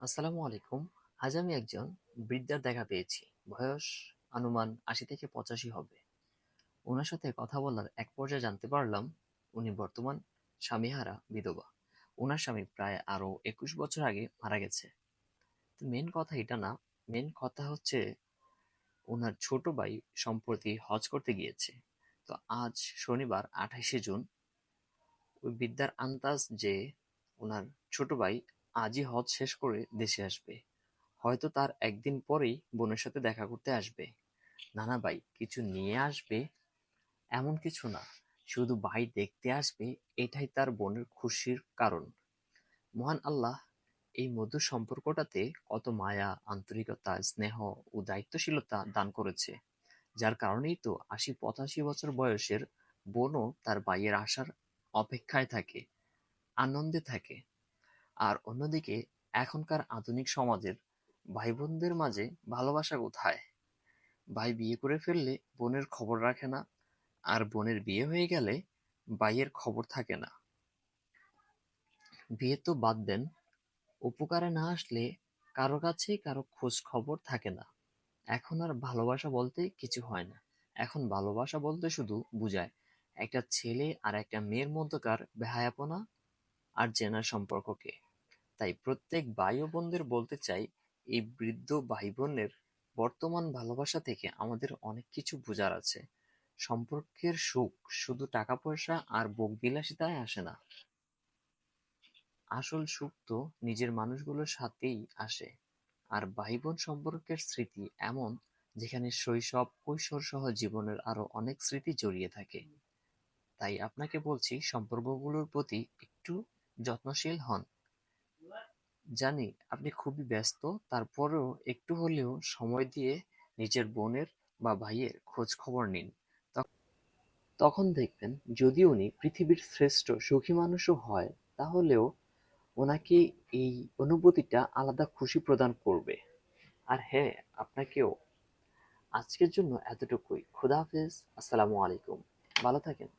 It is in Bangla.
আসসালামু আলাইকুম। আজ আমি একজন বৃদ্ধার দেখা পেয়েছি। বয়স আনুমান ৮০ থেকে ৮৫ হবে। ওনার সাথে কথা বলার এক পর্যায়ে জানতে পারলাম উনি বর্তমান স্বামীহারা বিধবা। ওনার স্বামী প্রায় আরো ২১ বছর আগে মারা গেছে। তো মেন কথা এটা না, মেন কথা হচ্ছে ওনার ছোট ভাই সম্প্রতি হজ করতে গিয়েছে। তো আজ শনিবার ২৮শে জুন ওই বৃদ্ধার আন্দাজ যে ওনার ছোট ভাই আজই হজ শেষ করে দেশে আসবে। হয়তো তার একদিন পরেই বোনের সাথে দেখা করতে আসবে। নানা ভাই কিছু নিয়ে আসবে এমন কিছু না, শুধু ভাই দেখতে আসবে, এটাই তার বোনের খুশির কারণ। মহান আল্লাহ এই মধুর সম্পর্কটাতে কত মায়া, আন্তরিকতা, স্নেহ ও দায়িত্বশীলতা দান করেছে, যার কারণেই তো ৮০-৮৫ বছর বয়সের বোনও তার ভাইয়ের আসার অপেক্ষায় থাকে, আনন্দে থাকে। আর অন্যদিকে এখনকার আধুনিক সমাজের ভাই বোনদের মাঝে ভালোবাসা কোথায়? ভাই বিয়ে করে ফেললে বোনের খবর রাখে না, আর বোনের বিয়ে হয়ে গেলে ভাইয়ের খবর থাকে না। বিয়ে তো বাদ দেন, উপকারে না আসলে কারো কাছেই কারো খোঁজ খবর থাকে না। এখন আর ভালোবাসা বলতে কিছু হয় না। এখন ভালোবাসা বলতে শুধু বুঝায় একটা ছেলে আর একটা মেয়ের মধ্যকার বেহায়াপনা আর চেনার সম্পর্ককে। তাই প্রত্যেক ভাই ও বোনদের বলতে চাই, এই বৃদ্ধ ভাই বোনের বর্তমান ভালোবাসা থেকে আমাদের অনেক কিছু বোঝার আছে। সম্পর্কের সুখ শুধু টাকা পয়সা আর ভোগ বিলাসিতায় আসে না। আসল সুখ তো নিজের মানুষগুলোর সাথেই আসে। আর ভাই বোন সম্পর্কের স্মৃতি এমন, যেখানে শৈশব, কৈশোর সহ জীবনের আরো অনেক স্মৃতি জড়িয়ে থাকে। তাই আপনাকে বলছি, সম্পর্কগুলোর প্রতি একটু যত্নশীল হন। জানি আপনি খুবই ব্যস্ত, তারপরেও একটু হলেও সময় দিয়ে নিজের বোনের বা ভাইয়ের খোঁজ খবর নিন। তখন দেখবেন, যদি উনি পৃথিবীর শ্রেষ্ঠ সুখী মানুষও হয়, তাহলেও ওনাকে এই অনুভূতিটা আলাদা খুশি প্রদান করবে। আর হ্যাঁ, আপনাকেও। আজকের জন্য এতটুকুই। খোদা হাফেজ। আসসালামু আলাইকুম। ভালো থাকেন।